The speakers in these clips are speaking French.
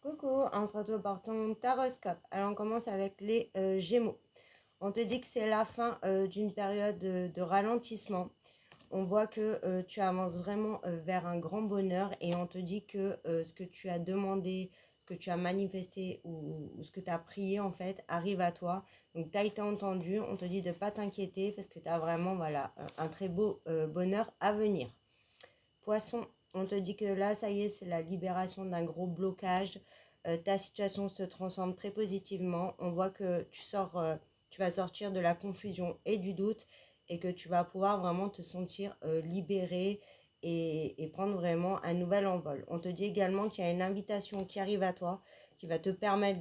Coucou, on se retrouve pour ton taroscope. Alors on commence avec les Gémeaux. On te dit que c'est la fin d'une période de ralentissement. On voit que tu avances vraiment vers un grand bonheur et on te dit que ce que tu as demandé, ce que tu as manifesté ou ce que tu as prié en fait arrive à toi. Donc tu as été entendu, on te dit de ne pas t'inquiéter parce que tu as vraiment voilà, un très beau bonheur à venir. Poisson, on te dit que là, ça y est, c'est la libération d'un gros blocage. Ta situation se transforme très positivement. On voit que tu vas sortir de la confusion et du doute et que tu vas pouvoir vraiment te sentir libéré et prendre vraiment un nouvel envol. On te dit également qu'il y a une invitation qui arrive à toi qui va te permettre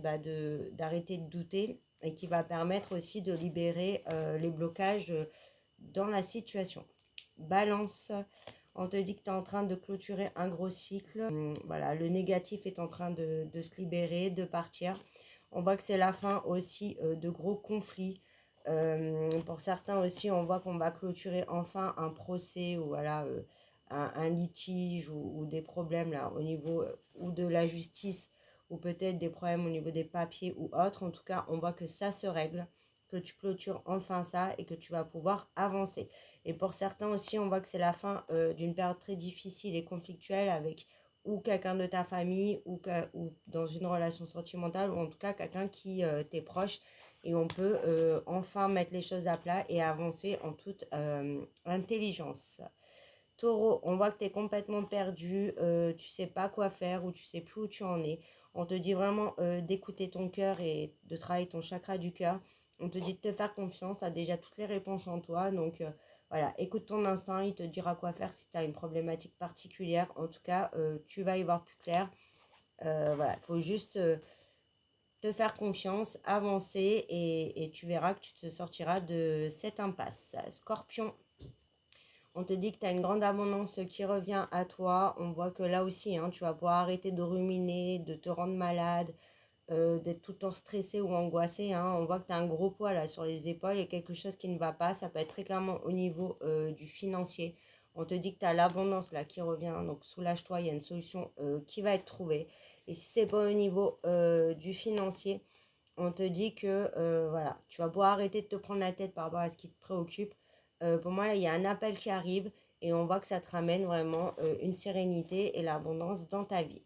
d'arrêter de douter et qui va permettre aussi de libérer les blocages dans la situation. Balance, on te dit que tu es en train de clôturer un gros cycle. Voilà, le négatif est en train de se libérer, de partir. On voit que c'est la fin aussi de gros conflits. Pour certains aussi, on voit qu'on va clôturer enfin un procès ou voilà, un litige ou des problèmes là, au niveau ou de la justice ou peut-être des problèmes au niveau des papiers ou autres. En tout cas, on voit que ça se règle, que tu clôtures enfin ça et que tu vas pouvoir avancer. Et pour certains aussi, on voit que c'est la fin d'une période très difficile et conflictuelle avec ou quelqu'un de ta famille ou dans une relation sentimentale ou en tout cas quelqu'un qui t'est proche et on peut enfin mettre les choses à plat et avancer en toute intelligence. Taureau, on voit que tu es complètement perdu, tu sais pas quoi faire ou tu sais plus où tu en es. On te dit vraiment d'écouter ton cœur et de travailler ton chakra du cœur. On te dit de te faire confiance, tu as déjà toutes les réponses en toi. Donc voilà, écoute ton instinct, il te dira quoi faire si tu as une problématique particulière. En tout cas, tu vas y voir plus clair. Voilà, il faut juste te faire confiance, avancer et tu verras que tu te sortiras de cette impasse. Scorpion, on te dit que tu as une grande abondance qui revient à toi. On voit que là aussi, hein, tu vas pouvoir arrêter de ruminer, de te rendre malade, d'être tout le temps stressé ou angoissé. Hein. On voit que tu as un gros poids là sur les épaules et quelque chose qui ne va pas. Ça peut être très clairement au niveau du financier. On te dit que tu as l'abondance là qui revient. Donc soulage-toi, il y a une solution qui va être trouvée. Et si c'est pas au niveau du financier, on te dit que voilà, tu vas pouvoir arrêter de te prendre la tête par rapport à ce qui te préoccupe. Pour moi, là, il y a un appel qui arrive et on voit que ça te ramène vraiment une sérénité et l'abondance dans ta vie.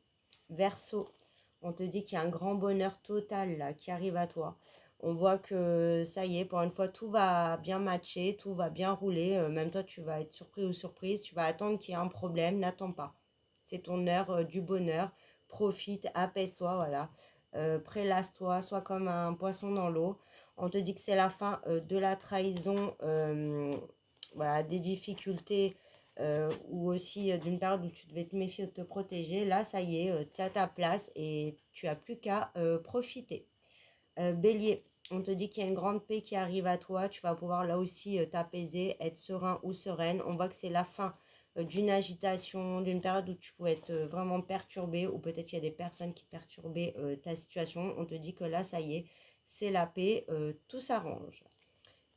Verseau, on te dit qu'il y a un grand bonheur total là qui arrive à toi. On voit que ça y est, pour une fois, tout va bien matcher, tout va bien rouler. Même toi, tu vas être surpris ou surprise. Tu vas attendre qu'il y ait un problème. N'attends pas. C'est ton heure du bonheur. Profite, apaise-toi, voilà. Prélasse-toi, sois comme un poisson dans l'eau. On te dit que c'est la fin de la trahison, voilà, des difficultés ou aussi d'une période où tu devais te méfier de te protéger. Là, ça y est, tu es à ta place et tu n'as plus qu'à profiter. Bélier, on te dit qu'il y a une grande paix qui arrive à toi. Tu vas pouvoir là aussi t'apaiser, être serein ou sereine. On voit que c'est la fin d'une agitation, d'une période où tu pouvais être vraiment perturbé ou peut-être qu'il y a des personnes qui perturbaient ta situation. On te dit que là, ça y est, c'est la paix, tout s'arrange.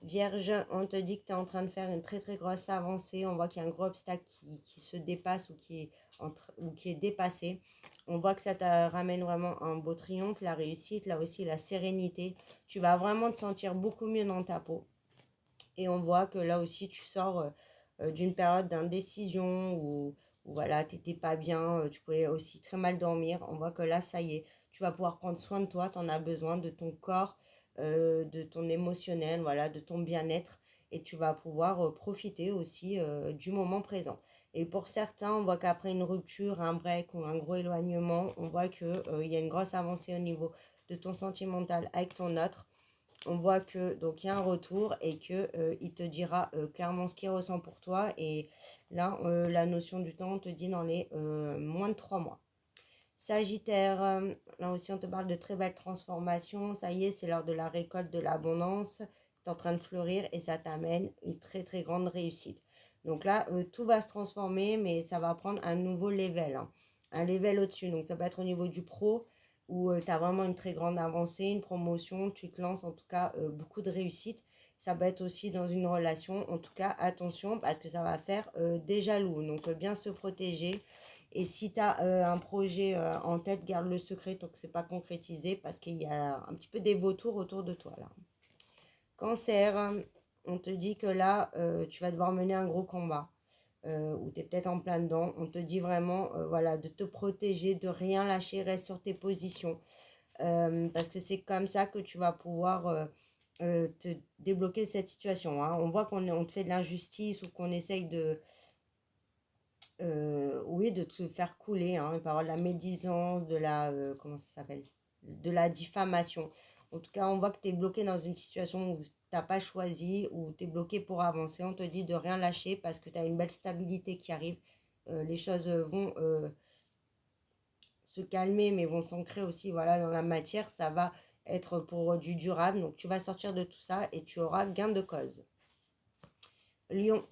Vierge, on te dit que tu es en train de faire une très très grosse avancée. On voit qu'il y a un gros obstacle qui se dépasse ou qui est dépassé. On voit que ça te ramène vraiment un beau triomphe, la réussite, là aussi la sérénité. Tu vas vraiment te sentir beaucoup mieux dans ta peau. Et on voit que là aussi tu sors d'une période d'indécision où voilà, tu n'étais pas bien, tu pouvais aussi très mal dormir. On voit que là, ça y est, tu vas pouvoir prendre soin de toi, tu en as besoin, de ton corps, de ton émotionnel, voilà, de ton bien-être. Et tu vas pouvoir profiter aussi du moment présent. Et pour certains, on voit qu'après une rupture, un break ou un gros éloignement, on voit qu'il y a une grosse avancée au niveau de ton sentimental avec ton autre. On voit que donc il y a un retour et que il te dira clairement ce qu'il ressent pour toi. Et là, la notion du temps, on te dit dans les moins de 3 mois. Sagittaire, là aussi on te parle de très belles transformations. Ça y est, c'est l'heure de la récolte de l'abondance. C'est en train de fleurir et ça t'amène une très très grande réussite. Donc là, tout va se transformer, mais ça va prendre un nouveau level, hein, un level au-dessus. Donc ça peut être au niveau du pro, où tu as vraiment une très grande avancée, une promotion, tu te lances en tout cas beaucoup de réussite. Ça peut être aussi dans une relation, en tout cas attention parce que ça va faire des jaloux. Donc bien se protéger Et si tu as un projet en tête, garde le secret tant que c'est pas concrétisé parce qu'il y a un petit peu des vautours autour de toi là. Cancer, on te dit que là, tu vas devoir mener un gros combat. Ou tu es peut-être en plein dedans. On te dit vraiment voilà, de te protéger, de rien lâcher, reste sur tes positions. Parce que c'est comme ça que tu vas pouvoir te débloquer cette situation. Hein. On voit on te fait de l'injustice ou qu'on essaye de, oui, de te faire couler. Hein. Il peut y avoir de la médisance, de la, comment ça s'appelle? De la diffamation. En tout cas, on voit que tu es bloqué dans une situation où tu n'as pas choisi, où tu es bloqué pour avancer. On te dit de rien lâcher parce que tu as une belle stabilité qui arrive. Les choses vont se calmer, mais vont s'ancrer aussi voilà, dans la matière. Ça va être pour du durable. Donc, tu vas sortir de tout ça et tu auras gain de cause. Lion.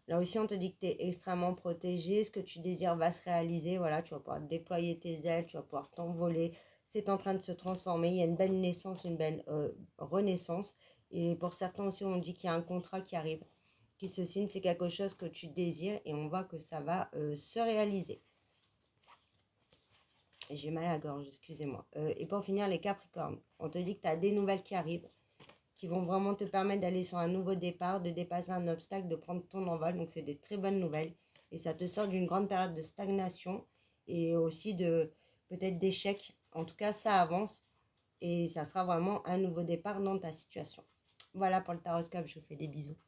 Là aussi, on te dit que tu es extrêmement protégé. Ce que tu désires va se réaliser. Voilà, tu vas pouvoir déployer tes ailes, tu vas pouvoir t'envoler. C'est en train de se transformer. Il y a une belle naissance, une belle renaissance. Et pour certains aussi, on dit qu'il y a un contrat qui arrive, qui se signe. C'est quelque chose que tu désires et on voit que ça va se réaliser. J'ai mal à la gorge, excusez-moi. Et pour finir, les Capricornes. On te dit que tu as des nouvelles qui arrivent, qui vont vraiment te permettre d'aller sur un nouveau départ, de dépasser un obstacle, de prendre ton envol. Donc, c'est des très bonnes nouvelles. Et ça te sort d'une grande période de stagnation et aussi de peut-être d'échec. En tout cas, ça avance et ça sera vraiment un nouveau départ dans ta situation. Voilà pour le taroscope, je vous fais des bisous.